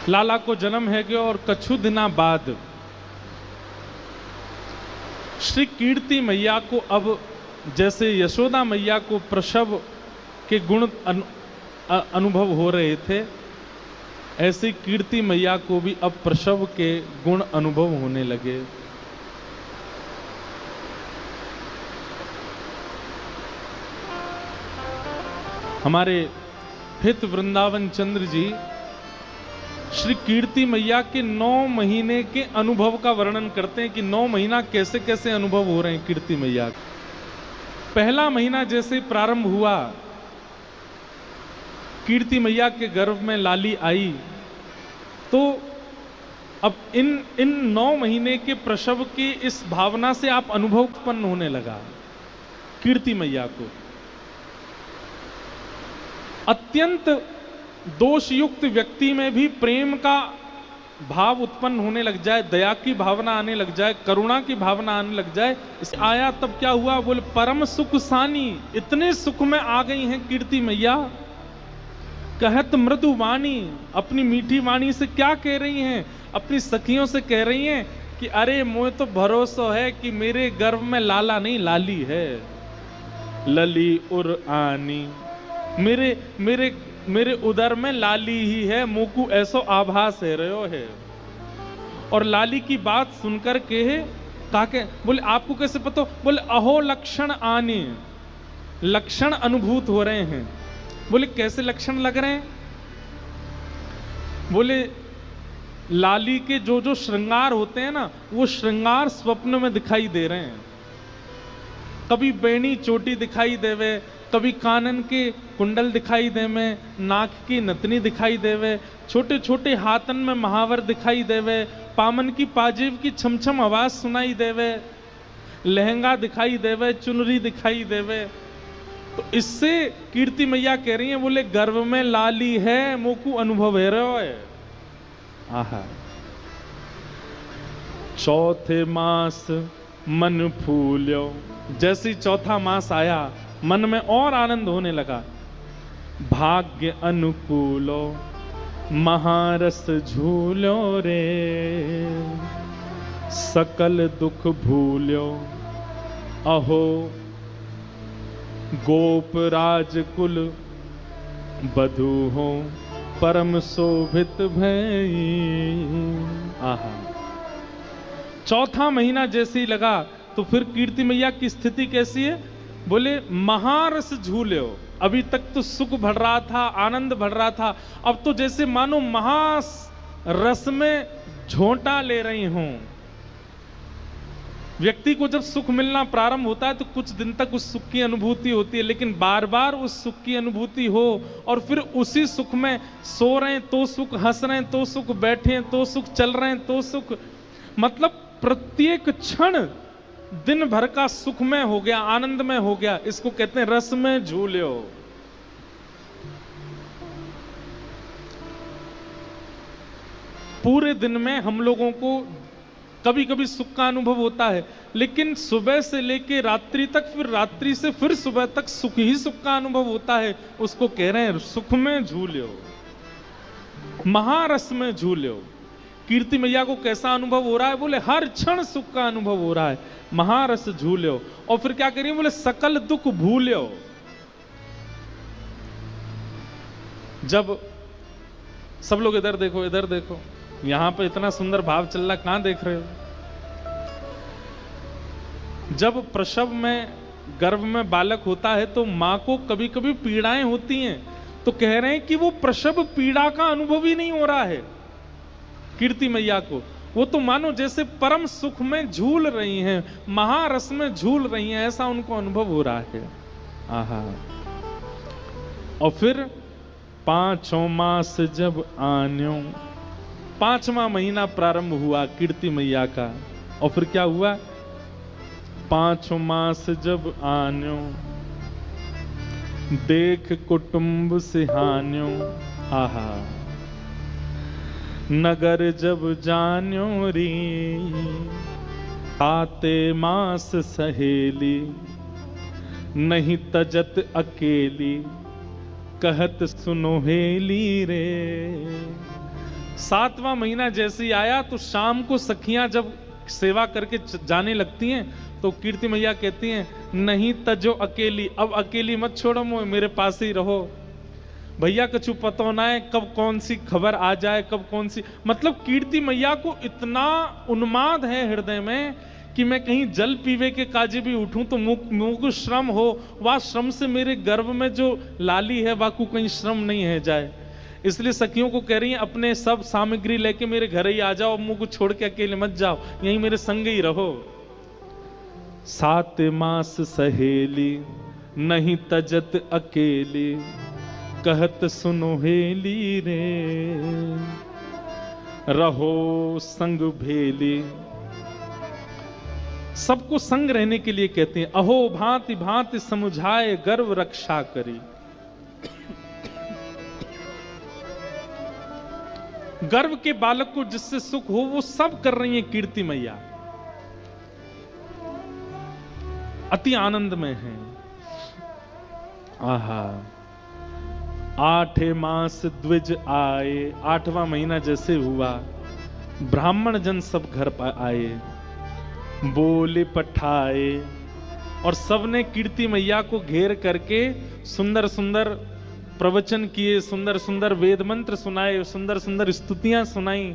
लाला को जन्म है गयो और कछु दिना बाद श्री कीर्ति मैया को अब जैसे यशोदा मैया को प्रसव के गुण अनुभव हो रहे थे, ऐसे कीर्ति मैया को भी अब प्रसव के गुण अनुभव होने लगे। हमारे हित वृंदावन चंद्र जी श्री कीर्ति मैया के 9 महीने के अनुभव का वर्णन करते हैं कि 9 महीना कैसे कैसे अनुभव हो रहे हैं कीर्ति मैया। पहला महीना जैसे प्रारंभ हुआ, कीर्ति मैया के गर्भ में लाली आई, तो अब इन 9 महीने के प्रसव की इस भावना से आप अनुभव उत्पन्न होने लगा कीर्ति मैया को। अत्यंत दोषयुक्त व्यक्ति में भी प्रेम का भाव उत्पन्न होने लग जाए, दया की भावना आने लग जाए, करुणा की भावना आने लग जाए। इस आया तब क्या हुआ, बोले परम सुख सानी, इतने सुख में आ गई हैं कीर्ति मैया। कहत मृदु वाणी, अपनी मीठी वाणी से क्या कह रही हैं, अपनी सखियों से कह रही हैं कि अरे मोए तो भरोसा है कि मेरे गर्भ में लाला नहीं लाली है। लली उर आनी, मेरे उदर में लाली ही है, मोकू ऐसो आभास है रहो है। और लाली की बात सुनकर के ताके बोले आपको कैसे पता, बोले अहो लक्षण आने, लक्षण अनुभूत हो रहे हैं। बोले कैसे लक्षण लग रहे हैं, बोले लाली के जो जो श्रृंगार होते हैं ना, वो श्रृंगार स्वप्न में दिखाई दे रहे हैं। कभी बेणी चोटी दिखाई देवे, कभी कानन के कुंडल दिखाई देवे, नाक की नतनी दिखाई देवे, छोटे छोटे हाथन में महावर दिखाई देवे, पामन की पाजेब की छमछम आवाज सुनाई देवे, लहंगा दिखाई देवे, चुनरी दिखाई देवे। तो इससे कीर्ति मैया कह रही हैं, बोले गर्भ में लाली है, मोकू अनुभव है रहो है। आहा, चौथे मास मन फूल्यो, जैसे चौथा मास आया मन में और आनंद होने लगा। भाग्य अनुकूलो महारस झूलो रे, सकल दुख भूल्यो अहो गोप राजकुल बधू हो परम शोभित भई। आहा, चौथा महीना जैसे ही लगा तो फिर कीर्ति मैया की स्थिति कैसी है, बोले महारस झूले हो। अभी तक तो सुख बढ़ रहा था, आनंद बढ़ रहा था, अब तो जैसे मानो महारस में झोंटा ले रही हूं। व्यक्ति को जब सुख मिलना प्रारंभ होता है तो कुछ दिन तक उस सुख की अनुभूति होती है, लेकिन बार बार उस सुख की अनुभूति हो और फिर उसी सुख में सो रहे हैं तो सुख, हंस रहे हैं तो सुख, बैठे हैं तो सुख, चल रहे हैं तो सुख, मतलब प्रत्येक क्षण दिन भर का सुख में हो गया, आनंद में हो गया। इसको कहते हैं रस में झूल्यो। पूरे दिन में हम लोगों को कभी कभी सुख का अनुभव होता है, लेकिन सुबह से लेके रात्रि तक, फिर रात्रि से फिर सुबह तक सुख ही सुख का अनुभव होता है। उसको कह रहे हैं सुख में झूल्यो, महारस में झूल्यो। कीर्ति मैया को कैसा अनुभव हो रहा है, बोले हर क्षण सुख का अनुभव हो रहा है, महारस झूल्यो। और फिर क्या करिए, बोले सकल दुख भूल्यो। जब सब लोग इधर देखो, इधर देखो, यहां पे इतना सुंदर भाव चल रहा, कहां देख रहे हो। जब प्रसव में गर्भ में बालक होता है तो मां को कभी कभी पीड़ाएं होती हैं, तो कह रहे हैं कि वो प्रसव पीड़ा का अनुभव ही नहीं हो रहा है कीर्ति मैया को। वो तो मानो जैसे परम सुख में झूल रही हैं, महारस में झूल रही हैं, ऐसा उनको अनुभव हो रहा है। आहा, और फिर 5 मास जब आन्यो, 5वां महीना प्रारंभ हुआ कीर्ति मैया का। और फिर क्या हुआ, 5 मास जब आन्यो, देख कुटुंब सिहान्यो। आहा, नगर जब जान्यो री, आते मास सहेली, नहीं तजत अकेली, कहत सुनो हेली रे। 7वां महीना जैसे ही आया तो शाम को सखियां जब सेवा करके जाने लगती हैं तो कीर्ति मैया कहती हैं, नहीं तजो अकेली, अब अकेली मत छोड़ो, मेरे पास ही रहो। भैया कछु पतो ना है कब कौन सी खबर आ जाए, कब कौन सी, मतलब कीर्ति मैया को इतना उन्माद है हृदय में कि मैं कहीं जल पीवे के काजे भी उठूं तो मुंह को श्रम हो, वह श्रम से मेरे गर्भ में जो लाली है वह को कहीं श्रम नहीं है जाए। इसलिए सखियों को कह रही हैं, अपने सब सामग्री लेके मेरे घर ही आ जाओ, मुंह को छोड़ के अकेले मत जाओ, यहीं मेरे संग ही रहो। 7 मास सहेली नहीं तजत अकेली, कहत सुनो हेली रे, रहो संग भेली। सबको संग रहने के लिए कहते हैं। अहो भांति भांति समुझाए गर्व रक्षा करी। गर्व के बालक को जिससे सुख हो वो सब कर रही है कीर्ति मैया, अति आनंद में है। आहा, 8 मास द्विज आए, 8वां महीना जैसे हुआ ब्राह्मण जन सब घर पर आए, बोले पठाए, और सबने कीर्ति मैया को घेर करके सुंदर सुंदर प्रवचन किए, सुंदर सुंदर वेद मंत्र सुनाए, सुंदर सुंदर स्तुतियां सुनाई,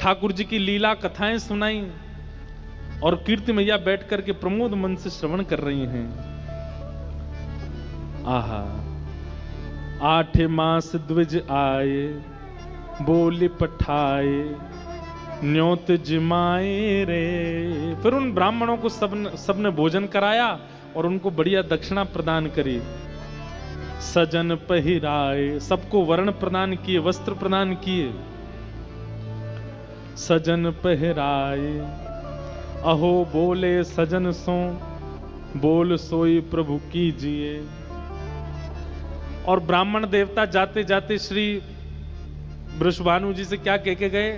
ठाकुर जी की लीला कथाएं सुनाई, और कीर्ति मैया बैठ करके प्रमोद मन से श्रवण कर रही हैं। आहा, 8 मास द्विज आए, बोले पठाए, न्योत जिमाए रे। फिर उन ब्राह्मणों को सबने भोजन कराया और उनको बढ़िया दक्षिणा प्रदान करी। सजन पहिराए, सबको वर्ण प्रदान किए, वस्त्र प्रदान किए। सजन पहिराए, अहो बोले सजन सो, बोल सोई प्रभु कीजिए। और ब्राह्मण देवता जाते जाते श्री वृषभानु जी से क्या कह के गए?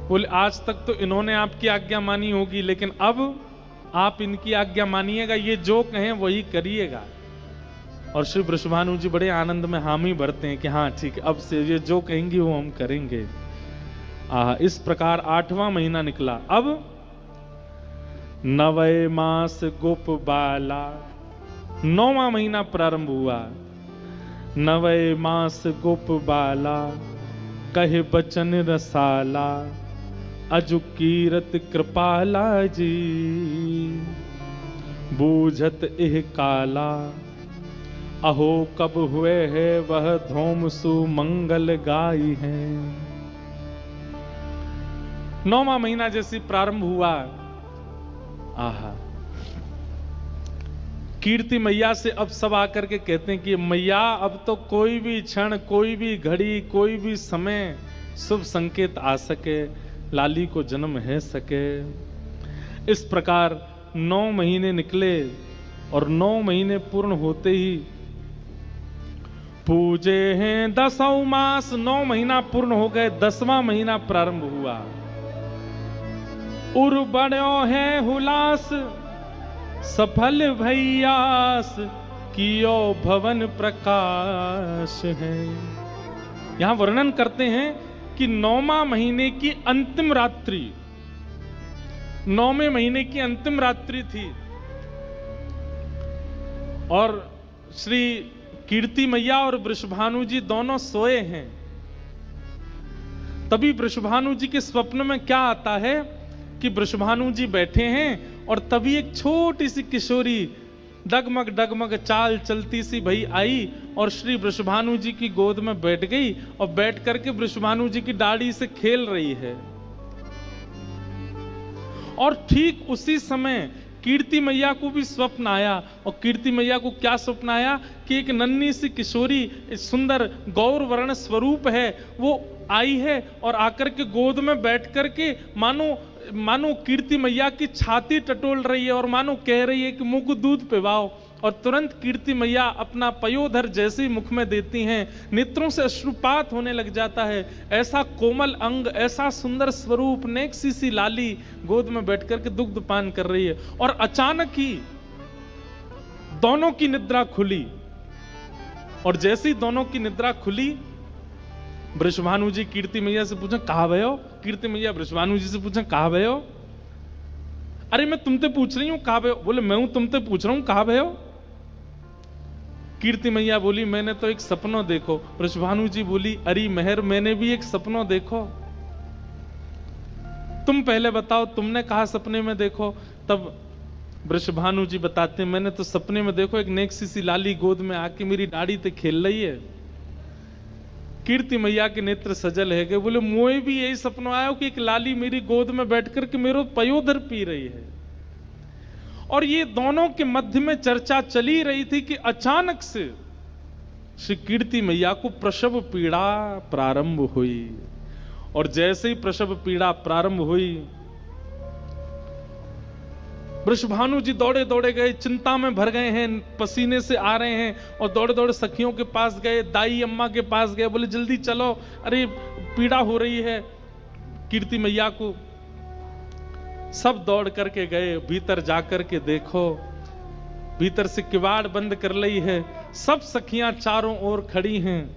बोले आज तक तो इन्होंने आपकी आज्ञा मानी होगी, लेकिन अब आप इनकी आज्ञा मानिएगा, ये जो कहें वही करिएगा। और श्री वृषभानु जी बड़े आनंद में हामी भरते हैं कि हाँ ठीक है, अब से ये जो कहेंगी वो हम करेंगे। इस प्रकार 8वां महीना निकला। अब 9 मास गोप बाला, 9वां महीना प्रारंभ हुआ। 9 मास गोप बाला, कहे बचन रसाला, अजु कीरत कृपाला जी, बूझत एह काला, अहो कब हुए है वह धूम सुमंगल गाई है। 9वां महीना जैसे प्रारंभ हुआ, आहा, कीर्ति मैया से अब सब आकर के कहते हैं कि मैया अब तो कोई भी क्षण, कोई भी घड़ी, कोई भी समय शुभ संकेत आ सके, लाली को जन्म है सके। इस प्रकार 9 महीने निकले और 9 महीने पूर्ण होते ही पूजे हैं 10 मास। 9 महीना पूर्ण हो गए, 10वां महीना प्रारंभ हुआ। उर बड़ो है हुलास, सफल भैयास, कियो भवन प्रकाश है। यहां वर्णन करते हैं कि 9वां महीने की अंतिम रात्रि, 9वें महीने की अंतिम रात्रि थी और श्री कीर्ति मैया और वृषभानु जी दोनों सोए हैं। तभी वृषभानु जी के स्वप्न में क्या आता है कि वृषभानु जी बैठे हैं और तभी एक छोटी सी किशोरी डगमग डगमग चाल चलती सी भई आई और श्री वृषभानु जी की गोद में बैठ गई और बैठ करके वृषभानु जी की दाढ़ी से खेल रही है। और ठीक उसी समय कीर्ति मैया को भी स्वप्न आया। और कीर्ति मैया को क्या स्वप्न आया कि एक नन्ही सी किशोरी, सुंदर गौर वर्ण स्वरूप है, वो आई है और आकर के गोद में बैठ करके मानो कीर्ति मैया की छाती टटोल रही है और मानो कह रही है कि मुंह को दूध पिलाओ। और तुरंत कीर्ति मैया अपना पयोधर जैसे ही मुख में देती हैं, नेत्रों से अश्रुपात होने लग जाता है। ऐसा कोमल अंग, ऐसा सुंदर स्वरूप, नेक्सी सी लाली गोद में बैठ करके दुग्ध पान कर रही है। और अचानक ही दोनों की निद्रा खुली और जैसे ही दोनों की निद्रा खुली वृषभानु जी कीर्ति मैया से पूछा कहाँ भयो? कीर्ति मैया वृषभानु जी से पूछा कहाँ भयो? अरे मैं तुमसे पूछ रही हूं कहाँ भयो? बोले मैं हूं तुमसे पूछ रहा हूं कहाँ भयो? कीर्ति मैया बोली मैंने तो एक सपना देखो। वृषभानु जी बोली अरे मेहर मैंने भी एक सपना देखो। तुम पहले बताओ तुमने कहा सपने में देखो? तब वृषभानु जी बताते हैं मैंने तो सपने में देखो एक नेक्सी सी लाली गोद में आके मेरी दाढ़ी ते खेल रही है। कीर्ति मैया के नेत्र सजल है गए। बोले मोए भी यही सपना आया कि एक लाली मेरी गोद में बैठ करके मेरो पयोधर पी रही है। और ये दोनों के मध्य में चर्चा चली रही थी कि अचानक से श्री कीर्ति मैया को प्रसव पीड़ा प्रारंभ हुई। और जैसे ही प्रसव पीड़ा प्रारंभ हुई वृषभानु जी दौड़े दौड़े गए, चिंता में भर गए हैं, पसीने से आ रहे हैं और दौड़े दौड़े सखियों के पास गए, दाई अम्मा के पास गए। बोले जल्दी चलो, अरे पीड़ा हो रही है कीर्ति मैया को। सब दौड़ करके गए, भीतर जाकर के देखो भीतर से किवाड़ बंद कर ली है। सब सखियां चारों ओर खड़ी हैं,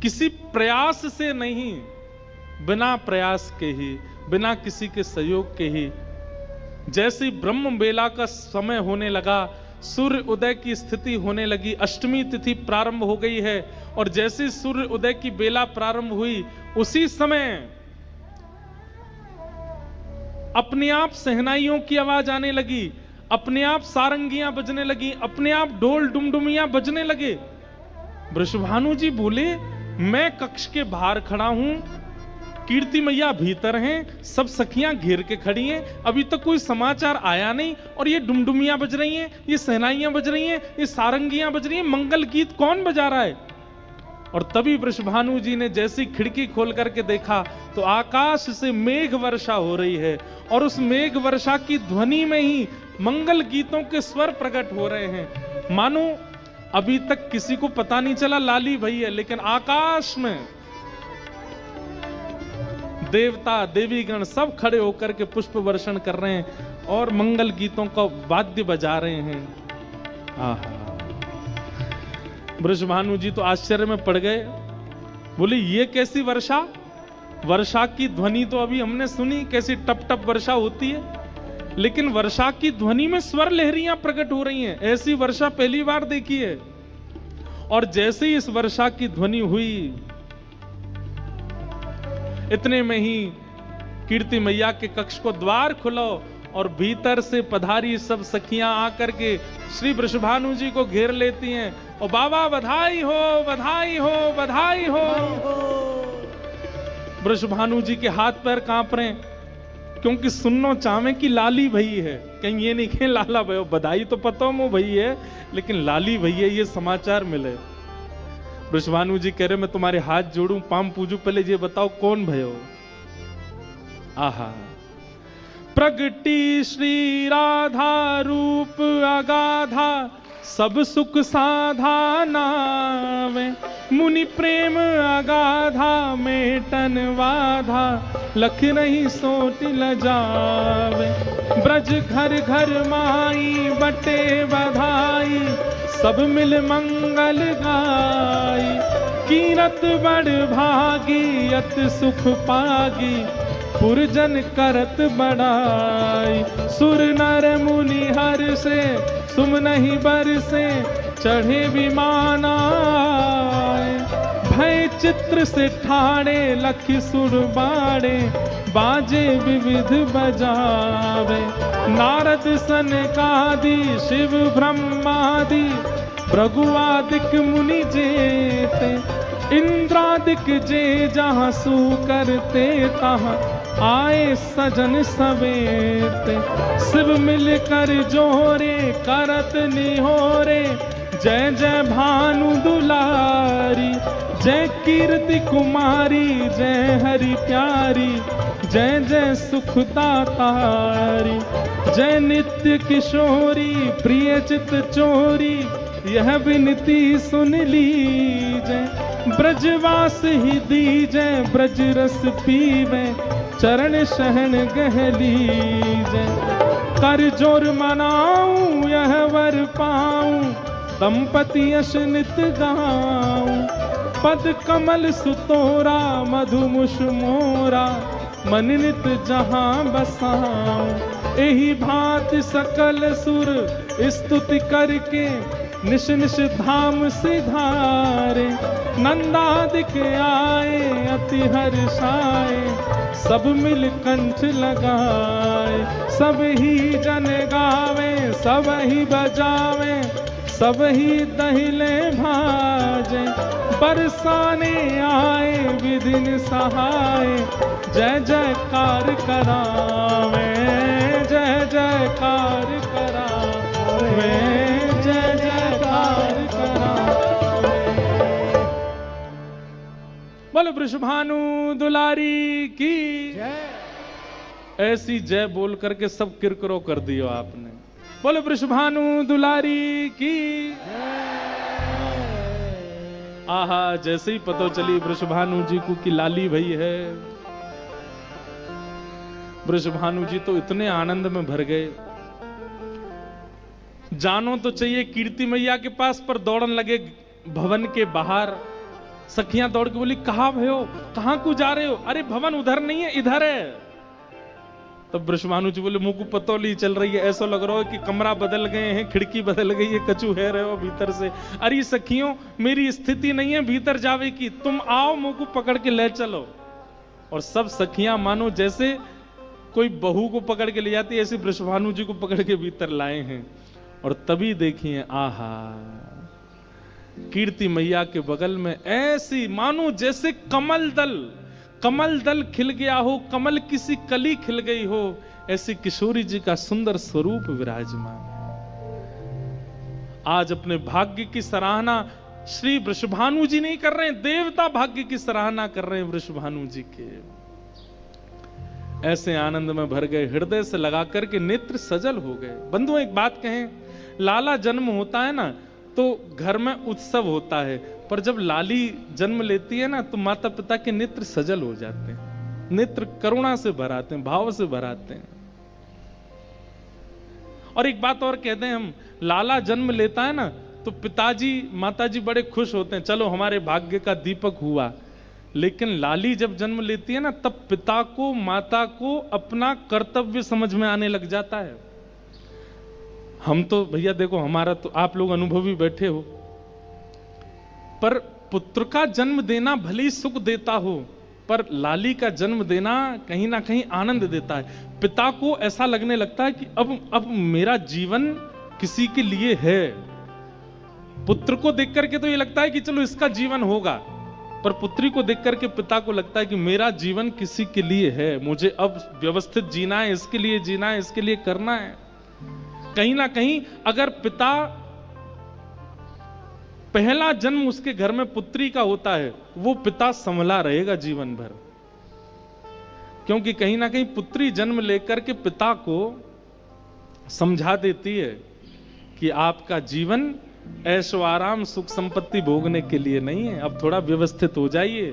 किसी प्रयास से नहीं, बिना प्रयास के ही, बिना किसी के सहयोग के ही। जैसे ब्रह्म बेला का समय होने लगा, सूर्य उदय की स्थिति होने लगी, अष्टमी तिथि प्रारंभ हो गई है। और जैसे सूर्य उदय की बेला प्रारंभ हुई उसी समय अपने आप सहनाइयों की आवाज आने लगी, अपने आप सारंगियां बजने लगी, अपने आप ढोल डुमडुमियां बजने लगे। वृषभानु जी बोले मैं कक्ष के बाहर खड़ा हूं, कीर्ति मैया भीतर हैं, सब सखियां घेर के खड़ी हैं, अभी तक कोई समाचार आया नहीं और ये डुमडुमियां बज रही हैं, ये सहनाइयां बज रही हैं, ये सारंगियां बज रही हैं, मंगल गीत कौन बजा रहा है? और तभी वृषभानु जी ने जैसी खिड़की खोल करके देखा तो आकाश से मेघ वर्षा हो रही है और उस मेघ वर्षा की ध्वनि में ही मंगल गीतों के स्वर प्रकट हो रहे हैं। मानो अभी तक किसी को पता नहीं चला लाली भई है, लेकिन आकाश में देवता देवीगण सब खड़े होकर के पुष्प वर्षण कर रहे हैं और मंगल गीतों का वाद्य बजा रहे हैं। आहा, वृषभानु जी तो आश्चर्य में पड़ गए। बोले ये कैसी वर्षा? वर्षा की ध्वनि तो अभी हमने सुनी, कैसी टप टप वर्षा होती है, लेकिन वर्षा की ध्वनि में स्वर लहरियां प्रकट हो रही हैं, ऐसी वर्षा पहली बार देखी है। और जैसे ही इस वर्षा की ध्वनि हुई इतने में ही कीर्ति मैया के कक्ष को द्वार खुलो और भीतर से पधारी सब सखियां आकर के श्री वृषभानु जी को घेर लेती हैं और बाबा बधाई हो, बधाई हो, बधाई हो। वृषभानु जी के हाथ पैर कांप रहे हैं, क्योंकि सुननो चाहे कि लाली भई है, कहीं ये नहीं कहें लाला भयो। बधाई तो पता मो भई है, लेकिन लाली भई है ये समाचार मिले। वृषभानु जी कह रहे मैं तुम्हारे हाथ जोड़ूं, पाम पूजू, पहले ये बताओ कौन भयो? आहा, प्रगटी श्री राधा रूप अगाधा, सब सुख साधा नावे, मुनि प्रेम अगाधा मेटन वाधा, लख नहीं सोट लजावे। ब्रज घर घर माई बटे बधाई, सब मिल मंगल गाई, कीरत बड़ भागी अत सुख पागी, पुरजन करत बड़ाई। सुर नर मुनि हर से सुम नहीं बर से, चढ़े विमान आए, भय चित्र से ठाणे लख सुर बाड़े, बाजे विविध बजावे। नारद सनकादि शिव ब्रह्मादि, भृगुआदिक मुनि जेते, इंद्रादिक जे जहाँ सू करते तहाँ, आए सजन सवेते। शिव मिलकर जोरे करत निहोरे, जय जय भानु दुलारी, जय कीर्ति कुमारी, जय हरि प्यारी, जय जय सुखदातारी, जय नित्य किशोरी प्रिय चित चोरी, यह विनती सुन लीजय। ब्रजवास ही दीजय, ब्रज रस पीवे, चरण शहन गह लीजय। कर जोर मनाऊं यह वर पाऊं, दंपति यश नित गाऊं, पद कमल सुतोरा मधुमुष मोरा मन नित जहां बसाऊं। एही भांति सकल सुर स्तुति करके निश निश धाम सिधारे। नंदादिक आए अति हर्षाए सब मिल कंठ लगाए। सब ही जन गावे सब ही बजावे सब ही दहिले भाजे। बरसाने आए विधिन सहाय जय जयकार करावे। जय जयकार करावे जय जयकार करावे। बोलो वृषभानु दुलारी की जय। ऐसी जय बोल करके सब किरकिरो कर दियो आपने। बोलो वृषभानु दुलारी की आहा। जैसे ही पता चली वृषभानु जी को कि लाली भई है, वृषभानु जी तो इतने आनंद में भर गए। जानो तो चाहिए कीर्ति मैया के पास, पर दौड़न लगे भवन के बाहर। सखियां दौड़ के बोली कहां भयो, कहां को जा रहे हो? अरे भवन उधर नहीं है इधर है। तब वृषभानु जी बोले मुंह को पतौली चल रही है, ऐसा लग रहा है कि कमरा बदल गए हैं, खिड़की बदल गई है, कचू है रहे हो भीतर से। अरे सखियों मेरी स्थिति नहीं है भीतर जावे की, तुम आओ मुंह को पकड़ के ले चलो। और सब सखियां मानो जैसे कोई बहू को पकड़ के ले जाती है, ऐसे वृषभानु जी को पकड़ के भीतर लाए हैं। और तभी देखिए आहा, कीर्ति मैया के बगल में ऐसी मानो जैसे कमल दल खिल गया हो, कमल किसी कली खिल गई हो, ऐसी किशोरी जी का सुंदर स्वरूप विराजमान है। आज अपने भाग्य की सराहना श्री वृषभानु जी नहीं कर रहे हैं, देवता भाग्य की सराहना कर रहे हैं वृषभानु जी के। ऐसे आनंद में भर गए, हृदय से लगा करके नेत्र सजल हो गए। बंधुओं एक बात कहें, लाला जन्म होता है ना तो घर में उत्सव होता है, पर जब लाली जन्म लेती है ना तो माता पिता के नेत्र सजल हो जाते हैं, नेत्र करुणा से भर आते हैं, भाव से भर आते हैं। और एक बात और कहते हैं हम, लाला जन्म लेता है ना तो पिताजी माताजी बड़े खुश होते हैं, चलो हमारे भाग्य का दीपक हुआ। लेकिन लाली जब जन्म लेती है ना तब पिता को माता को अपना कर्तव्य समझ में आने लग जाता है। हम तो भैया देखो, हमारा तो आप लोग अनुभवी बैठे हो, पर पुत्र का जन्म देना भले ही सुख देता हो, पर लाली का जन्म देना कहीं ना कहीं आनंद देता है। पिता को ऐसा लगने लगता है कि अब मेरा जीवन किसी के लिए है। पुत्र को देख करके तो ये लगता है कि चलो इसका जीवन होगा, पर पुत्री को देख करके पिता को लगता है कि मेरा जीवन किसी के लिए है, मुझे अब व्यवस्थित जीना है, इसके लिए जीना है, इसके लिए करना है। कहीं ना कहीं अगर पिता पहला जन्म उसके घर में पुत्री का होता है, वो पिता संभला रहेगा जीवन भर, क्योंकि कहीं ना कहीं पुत्री जन्म लेकर के पिता को समझा देती है कि आपका जीवन ऐशो आराम सुख संपत्ति भोगने के लिए नहीं है, अब थोड़ा व्यवस्थित हो जाइए,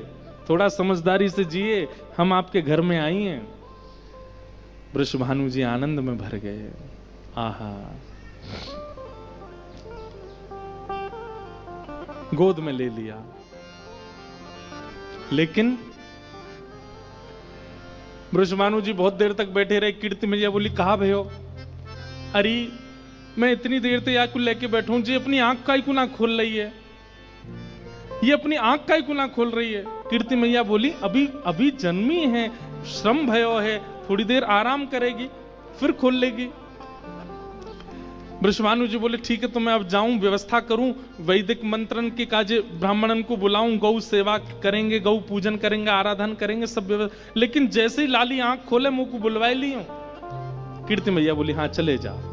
थोड़ा समझदारी से जिए, हम आपके घर में आई हैं। वृषभानु जी आनंद में भर गए। आहा, गोद में ले लिया। लेकिन वृषभानु जी बहुत देर तक बैठे रहे। कीर्ति मैया बोली कहा भयो? अरे मैं इतनी देर से या को लेके बैठूं जी, अपनी आंख का ही को ना खोल रही है, ये अपनी आंख का ही को ना खोल रही है। कीर्ति मैया बोली अभी अभी जन्मी है, श्रम भयो है, थोड़ी देर आराम करेगी फिर खोल लेगी। वृषभानु जी बोले ठीक है, तो मैं अब जाऊं, व्यवस्था करूं, वैदिक मंत्रण के काजे ब्राह्मणन को बुलाऊं, गौ सेवा करेंगे, गौ पूजन करेंगे, आराधन करेंगे, सब व्यवस्था। लेकिन जैसे ही लाली आंख खोले मुंह को बुलवाई ली हूं। कीर्ति मैया बोली हाँ चले जाओ।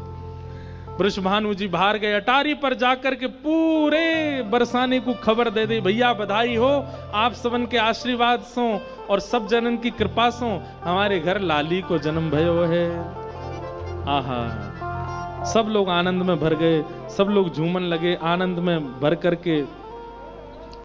वृषभानु जी बाहर गए, अटारी पर जाकर के पूरे बरसाने को खबर दे दी, भैया बधाई हो, आप सबन के आशीर्वाद सो और सब जनन की कृपा सो हमारे घर लाली को जन्म भयो है। आहा, सब लोग आनंद में भर गए, सब लोग झूमन लगे, आनंद में भर करके